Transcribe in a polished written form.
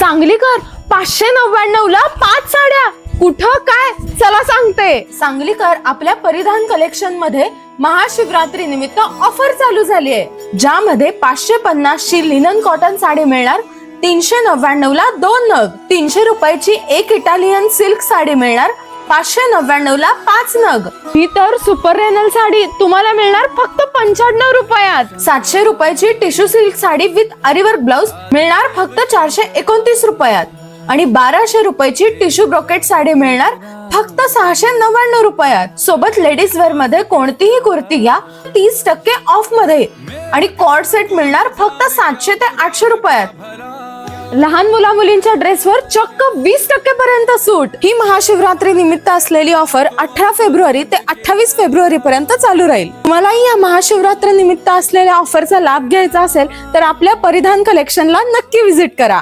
सांगलीकर 599 ला 5 साड्या. कुठं काय? चला सांगते. सांगलीकर आपल्या परिधान कलेक्शन मध्ये महाशिवरात्री निमित्त ऑफर चालू झाली आहे, ज्यामध्ये 550 ची लिनन कॉटन साडी मिळणार 399 ला 2 नग. 300 रुपयाची एक इटालियन सिल्क साडी मिळणार 599 ला 5 नग. ही तर सुपर रेनल साडी तुम्हाला मिळणार फक्त 95 रुपयात. 700 रुपयाची tissue silk sari with aari work blouse मिळणार फक्त 429 रुपयात. आणि 1200 रुपयाची टिश्यू ब्रोकेट साडी मिळणार फक्त 699 रुपयात. सोबत लेडीज वेअर मध्ये कोणतीही कुर्ती घ्या 30% ऑफ मध्ये. आणि कॉर्ड सेट मिळणार फक्त 700 ते 800 रुपयात. लहान मुला मुलींच्या ड्रेसवर चक्क 20% पर्यंत सूट. ही महाशिवरात्री निमित्त असलेली ऑफर 18 फेब्रुवारी ते 28 फेब्रुवारी पर्यंत चालू राहील. तुम्हालाही या महाशिवरात्री निमित्त असलेल्या ऑफरचा लाभ घ्यायचा असेल तर आपल्या परिधान कलेक्शनला नक्की व्हिजिट करा.